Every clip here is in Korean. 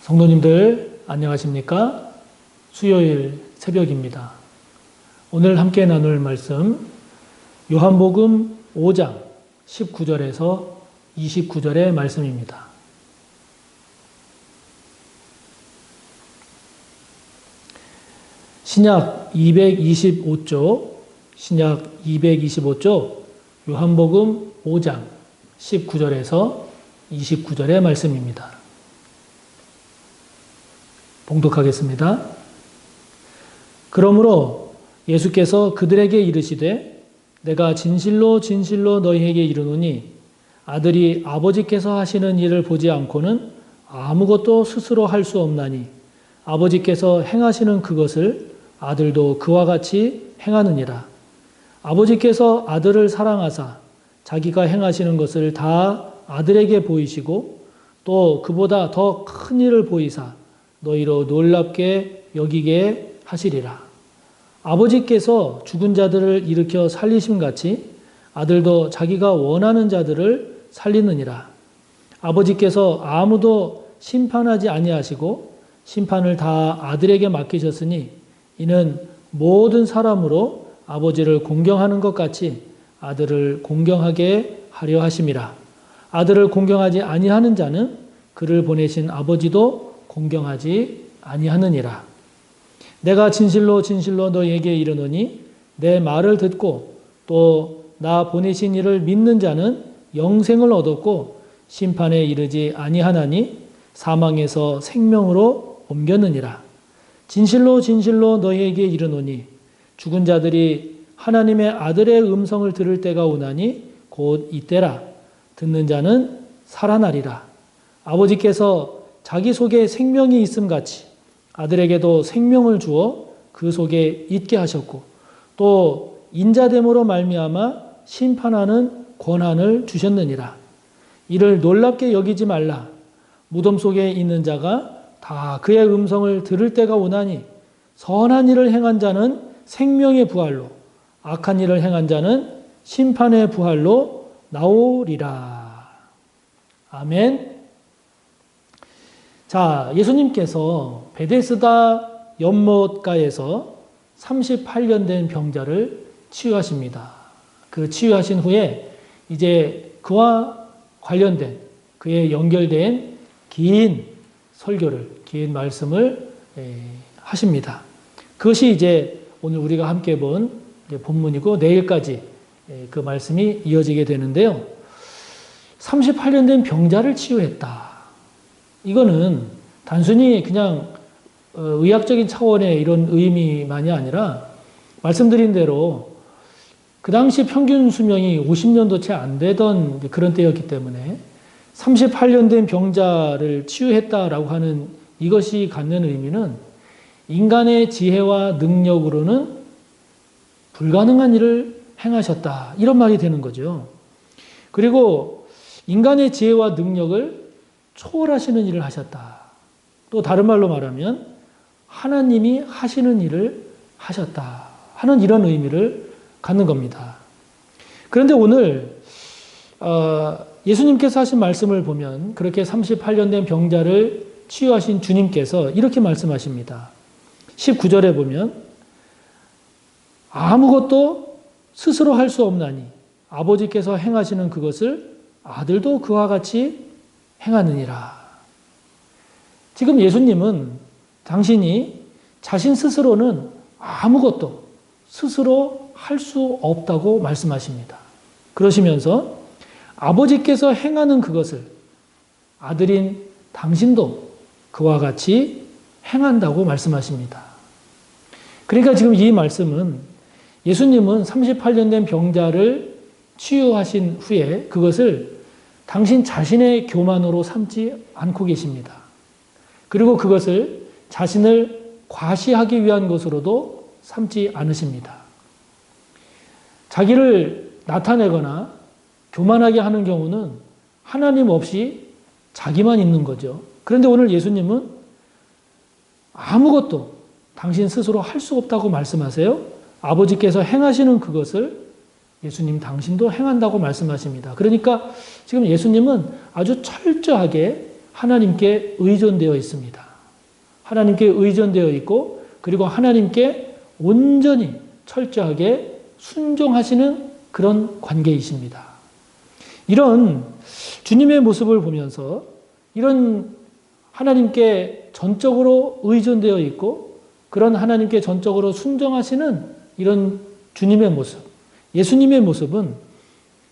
성도님들 안녕하십니까? 수요일 새벽입니다. 오늘 함께 나눌 말씀 요한복음 5장 19절에서 29절의 말씀입니다. 신약 225쪽 요한복음 5장 19절에서 29절의 말씀입니다. 봉독하겠습니다. 그러므로 예수께서 그들에게 이르시되 내가 진실로 진실로 너희에게 이르노니 아들이 아버지께서 하시는 일을 보지 않고는 아무것도 스스로 할 수 없나니 아버지께서 행하시는 그것을 아들도 그와 같이 행하느니라. 아버지께서 아들을 사랑하사 자기가 행하시는 것을 다 아들에게 보이시고 또 그보다 더 큰 일을 보이사 너희로 놀랍게 여기게 하시리라. 아버지께서 죽은 자들을 일으켜 살리심같이 아들도 자기가 원하는 자들을 살리느니라. 아버지께서 아무도 심판하지 아니하시고 심판을 다 아들에게 맡기셨으니 이는 모든 사람으로 아버지를 공경하는 것 같이 아들을 공경하게 하려 하심이라. 아들을 공경하지 아니하는 자는 그를 보내신 아버지도 공경하지 아니하느니라. 내가 진실로 진실로 너희에게 이르노니 내 말을 듣고 또 나 보내신 이를 믿는 자는 영생을 얻었고 심판에 이르지 아니하나니 사망에서 생명으로 옮겼느니라. 진실로 진실로 너희에게 이르노니 죽은 자들이 하나님의 아들의 음성을 들을 때가 오나니 곧 이때라. 듣는 자는 살아나리라. 아버지께서 자기 속에 생명이 있음같이 아들에게도 생명을 주어 그 속에 있게 하셨고 또 인자됨으로 말미암아 심판하는 권한을 주셨느니라. 이를 놀랍게 여기지 말라. 무덤 속에 있는 자가 다 그의 음성을 들을 때가 오나니 선한 일을 행한 자는 생명의 부활로 악한 일을 행한 자는 심판의 부활로 나오리라. 아멘. 자, 예수님께서 베데스다 연못가에서 38년 된 병자를 치유하십니다. 그 치유하신 후에 이제 그와 관련된 그에 연결된 긴 설교를, 긴 말씀을 하십니다. 그것이 이제 오늘 우리가 함께 본 본문이고 내일까지 그 말씀이 이어지게 되는데요. 38년 된 병자를 치유했다. 이거는 단순히 그냥 의학적인 차원의 이런 의미만이 아니라 말씀드린 대로 그 당시 평균 수명이 50년도 채 안 되던 그런 때였기 때문에 38년 된 병자를 치유했다라고 하는 이것이 갖는 의미는 인간의 지혜와 능력으로는 불가능한 일을 행하셨다. 이런 말이 되는 거죠. 그리고 인간의 지혜와 능력을 초월하시는 일을 하셨다. 또 다른 말로 말하면 하나님이 하시는 일을 하셨다 하는 이런 의미를 갖는 겁니다. 그런데 오늘 예수님께서 하신 말씀을 보면 그렇게 38년 된 병자를 치유하신 주님께서 이렇게 말씀하십니다. 19절에 보면 아무것도 스스로 할 수 없나니 아버지께서 행하시는 그것을 아들도 그와 같이 행하느니라. 지금 예수님은 당신이 자신 스스로는 아무것도 스스로 할 수 없다고 말씀하십니다. 그러시면서 아버지께서 행하는 그것을 아들인 당신도 그와 같이 행한다고 말씀하십니다. 그러니까 지금 이 말씀은 예수님은 38년 된 병자를 치유하신 후에 그것을 당신 자신의 교만으로 삼지 않고 계십니다. 그리고 그것을 자신을 과시하기 위한 것으로도 삼지 않으십니다. 자기를 나타내거나 교만하게 하는 경우는 하나님 없이 자기만 있는 거죠. 그런데 오늘 예수님은 아무것도 당신 스스로 할 수 없다고 말씀하세요. 아버지께서 행하시는 그것을 예수님 당신도 행한다고 말씀하십니다. 그러니까 지금 예수님은 아주 철저하게 하나님께 의존되어 있습니다. 하나님께 의존되어 있고 그리고 하나님께 온전히 철저하게 순종하시는 그런 관계이십니다. 이런 주님의 모습을 보면서 이런 하나님께 전적으로 의존되어 있고 그런 하나님께 전적으로 순종하시는 이런 주님의 모습, 예수님의 모습은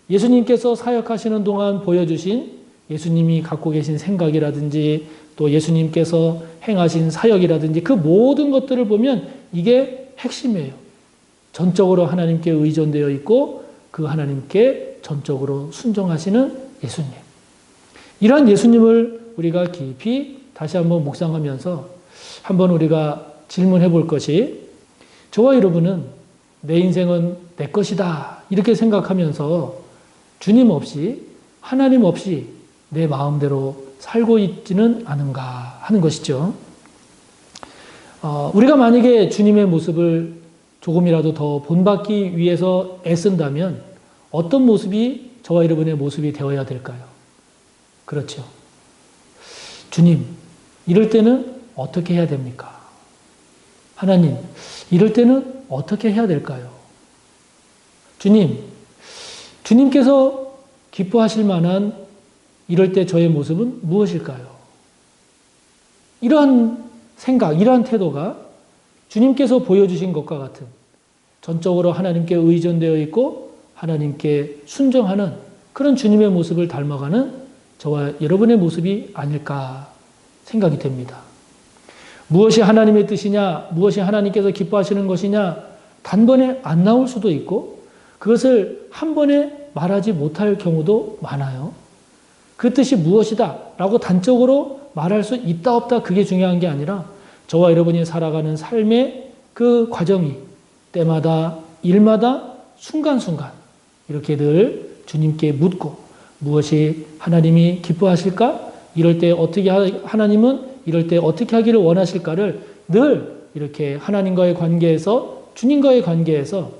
예수님께서 사역하시는 동안 보여주신 예수님이 갖고 계신 생각이라든지 또 예수님께서 행하신 사역이라든지 그 모든 것들을 보면 이게 핵심이에요. 전적으로 하나님께 의존되어 있고 그 하나님께 전적으로 순종하시는 예수님. 이러한 예수님을 우리가 깊이 다시 한번 묵상하면서 한번 우리가 질문해 볼 것이 저와 여러분은 내 인생은 내 것이다 이렇게 생각하면서 주님 없이 하나님 없이 내 마음대로 살고 있지는 않은가 하는 것이죠. 우리가 만약에 주님의 모습을 조금이라도 더 본받기 위해서 애쓴다면 어떤 모습이 저와 여러분의 모습이 되어야 될까요? 그렇죠. 주님, 이럴 때는 어떻게 해야 됩니까? 하나님, 이럴 때는 어떻게 해야 될까요? 주님, 주님께서 기뻐하실 만한 이럴 때 저의 모습은 무엇일까요? 이러한 생각, 이러한 태도가 주님께서 보여주신 것과 같은 전적으로 하나님께 의존되어 있고 하나님께 순종하는 그런 주님의 모습을 닮아가는 저와 여러분의 모습이 아닐까 생각이 됩니다. 무엇이 하나님의 뜻이냐, 무엇이 하나님께서 기뻐하시는 것이냐 단번에 안 나올 수도 있고 그것을 한 번에 말하지 못할 경우도 많아요. 그 뜻이 무엇이다 라고 단적으로 말할 수 있다 없다 그게 중요한 게 아니라 저와 여러분이 살아가는 삶의 그 과정이 때마다 일마다 순간순간 이렇게 늘 주님께 묻고 무엇이 하나님이 기뻐하실까? 이럴 때 어떻게 하나님은 이럴 때 어떻게 하기를 원하실까를 늘 이렇게 하나님과의 관계에서 주님과의 관계에서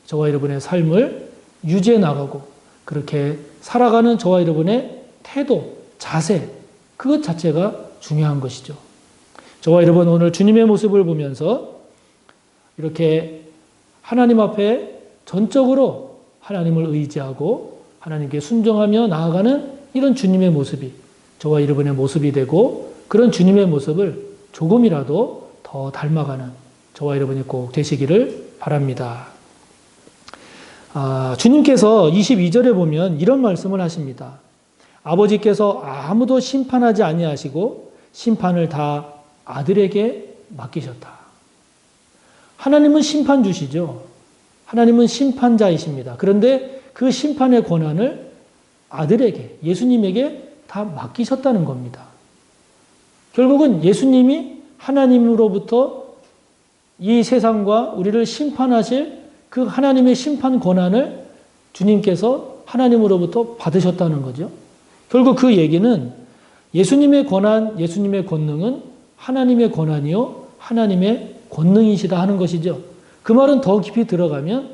저와 여러분의 삶을 유지해 나가고 그렇게 살아가는 저와 여러분의 태도, 자세 그것 자체가 중요한 것이죠. 저와 여러분 오늘 주님의 모습을 보면서 이렇게 하나님 앞에 전적으로 하나님을 의지하고 하나님께 순종하며 나아가는 이런 주님의 모습이 저와 여러분의 모습이 되고 그런 주님의 모습을 조금이라도 더 닮아가는 저와 여러분이 꼭 되시기를 바랍니다. 주님께서 22절에 보면 이런 말씀을 하십니다. 아버지께서 아무도 심판하지 아니하시고 심판을 다 아들에게 맡기셨다. 하나님은 심판주시죠. 하나님은 심판자이십니다. 그런데 그 심판의 권한을 아들에게, 예수님에게 다 맡기셨다는 겁니다. 결국은 예수님이 하나님으로부터 이 세상과 우리를 심판하실 그 하나님의 심판 권한을 주님께서 하나님으로부터 받으셨다는 거죠. 결국 그 얘기는 예수님의 권한, 예수님의 권능은 하나님의 권한이요, 하나님의 권능이시다 하는 것이죠. 그 말은 더 깊이 들어가면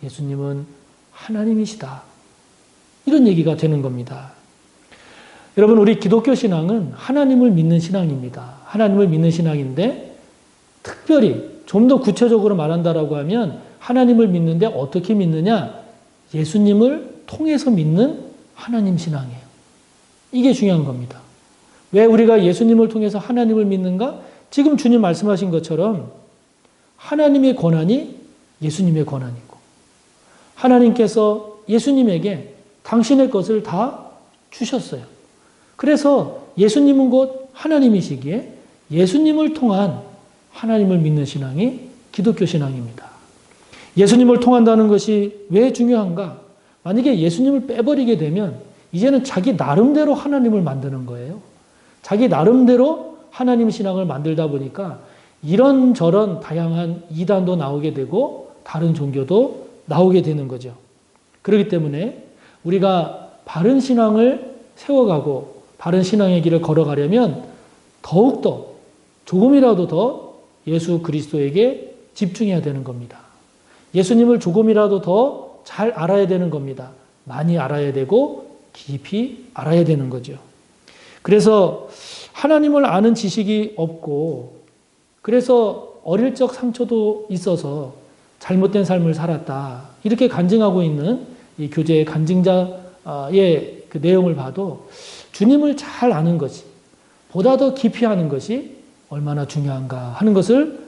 예수님은 하나님이시다. 이런 얘기가 되는 겁니다. 여러분, 우리 기독교 신앙은 하나님을 믿는 신앙입니다. 하나님을 믿는 신앙인데 특별히 좀 더 구체적으로 말한다라고 하면 하나님을 믿는데 어떻게 믿느냐? 예수님을 통해서 믿는 하나님 신앙이에요. 이게 중요한 겁니다. 왜 우리가 예수님을 통해서 하나님을 믿는가? 지금 주님 말씀하신 것처럼 하나님의 권한이 예수님의 권한이고 하나님께서 예수님에게 당신의 것을 다 주셨어요. 그래서 예수님은 곧 하나님이시기에 예수님을 통한 하나님을 믿는 신앙이 기독교 신앙입니다. 예수님을 통한다는 것이 왜 중요한가? 만약에 예수님을 빼버리게 되면 이제는 자기 나름대로 하나님을 만드는 거예요. 자기 나름대로 하나님 신앙을 만들다 보니까 이런저런 다양한 이단도 나오게 되고 다른 종교도 나오게 되는 거죠. 그렇기 때문에 우리가 바른 신앙을 세워가고 바른 신앙의 길을 걸어가려면 더욱더 조금이라도 더 예수 그리스도에게 집중해야 되는 겁니다. 예수님을 조금이라도 더 잘 알아야 되는 겁니다. 많이 알아야 되고 깊이 알아야 되는 거죠. 그래서 하나님을 아는 지식이 없고 그래서 어릴 적 상처도 있어서 잘못된 삶을 살았다. 이렇게 간증하고 있는 이 교제의 간증자의 그 내용을 봐도 주님을 잘 아는 것이 보다 더 깊이 아는 것이 얼마나 중요한가 하는 것을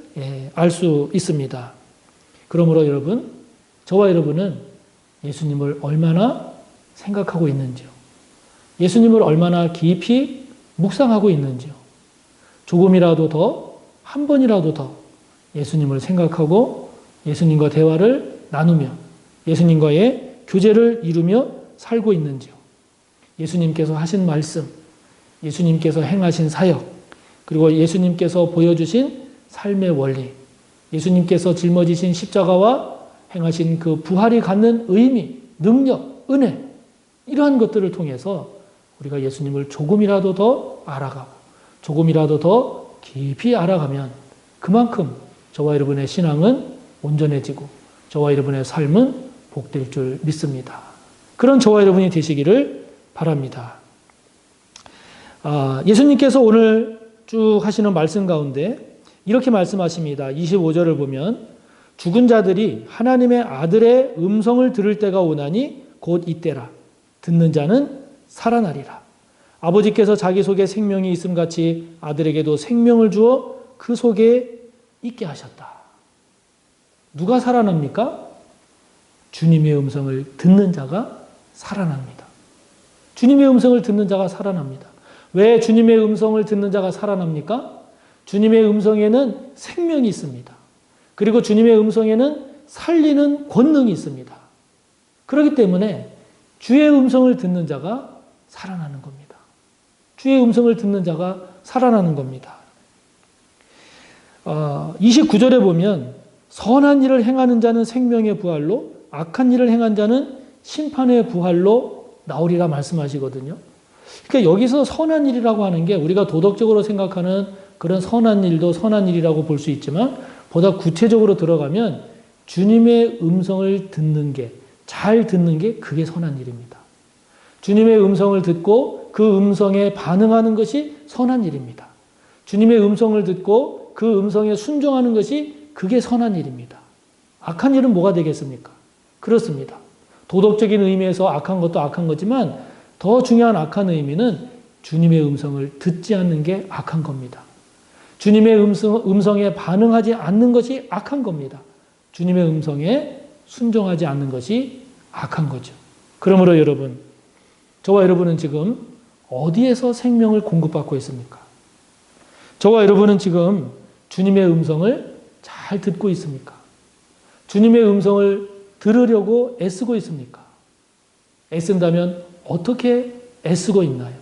알 수 있습니다. 그러므로 여러분, 저와 여러분은 예수님을 얼마나 생각하고 있는지요. 예수님을 얼마나 깊이 묵상하고 있는지요. 조금이라도 더, 한 번이라도 더 예수님을 생각하고 예수님과 대화를 나누며 예수님과의 교제를 이루며 살고 있는지요. 예수님께서 하신 말씀, 예수님께서 행하신 사역, 그리고 예수님께서 보여주신 삶의 원리, 예수님께서 짊어지신 십자가와 행하신 그 부활이 갖는 의미, 능력, 은혜, 이러한 것들을 통해서 우리가 예수님을 조금이라도 더 알아가고 조금이라도 더 깊이 알아가면 그만큼 저와 여러분의 신앙은 온전해지고 저와 여러분의 삶은 복될 줄 믿습니다. 그런 저와 여러분이 되시기를 바랍니다. 예수님께서 오늘 쭉 하시는 말씀 가운데 이렇게 말씀하십니다. 25절을 보면 죽은 자들이 하나님의 아들의 음성을 들을 때가 오나니 곧 이때라. 듣는 자는 살아나리라. 아버지께서 자기 속에 생명이 있음같이 아들에게도 생명을 주어 그 속에 있게 하셨다. 누가 살아납니까? 주님의 음성을 듣는 자가 살아납니다. 주님의 음성을 듣는 자가 살아납니다. 왜 주님의 음성을 듣는 자가 살아납니까? 주님의 음성에는 생명이 있습니다. 그리고 주님의 음성에는 살리는 권능이 있습니다. 그렇기 때문에 주의 음성을 듣는 자가 살아나는 겁니다. 주의 음성을 듣는 자가 살아나는 겁니다. 29절에 보면 선한 일을 행하는 자는 생명의 부활로 악한 일을 행한 자는 심판의 부활로 나오리라 말씀하시거든요. 그러니까 여기서 선한 일이라고 하는 게 우리가 도덕적으로 생각하는 그런 선한 일도 선한 일이라고 볼 수 있지만 보다 구체적으로 들어가면 주님의 음성을 듣는 게, 잘 듣는 게 그게 선한 일입니다. 주님의 음성을 듣고 그 음성에 반응하는 것이 선한 일입니다. 주님의 음성을 듣고 그 음성에 순종하는 것이 그게 선한 일입니다. 악한 일은 뭐가 되겠습니까? 그렇습니다. 도덕적인 의미에서 악한 것도 악한 거지만 더 중요한 악한 의미는 주님의 음성을 듣지 않는 게 악한 겁니다. 주님의 음성에 반응하지 않는 것이 악한 겁니다. 주님의 음성에 순종하지 않는 것이 악한 거죠. 그러므로 여러분, 저와 여러분은 지금 어디에서 생명을 공급받고 있습니까? 저와 여러분은 지금 주님의 음성을 잘 듣고 있습니까? 주님의 음성을 들으려고 애쓰고 있습니까? 애쓴다면 어떻게 애쓰고 있나요?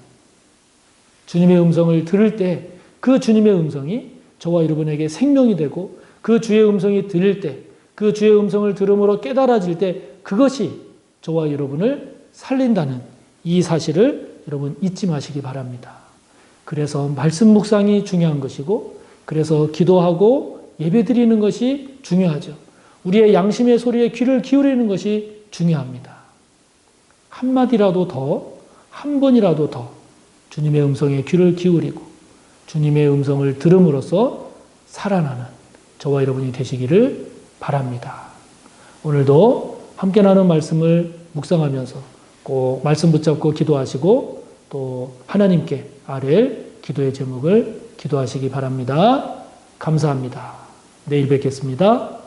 주님의 음성을 들을 때 그 주님의 음성이 저와 여러분에게 생명이 되고 그 주의 음성이 들릴 때 그 주의 음성을 들음으로 깨달아질 때 그것이 저와 여러분을 살린다는 이 사실을 여러분 잊지 마시기 바랍니다. 그래서 말씀 묵상이 중요한 것이고 그래서 기도하고 예배드리는 것이 중요하죠. 우리의 양심의 소리에 귀를 기울이는 것이 중요합니다. 한마디라도 더, 한 번이라도 더 주님의 음성에 귀를 기울이고 주님의 음성을 들음으로써 살아나는 저와 여러분이 되시기를 바랍니다. 오늘도 함께 나눈 말씀을 묵상하면서 꼭 말씀 붙잡고 기도하시고 또 하나님께 아뢰 기도의 제목을 기도하시기 바랍니다. 감사합니다. 내일 뵙겠습니다.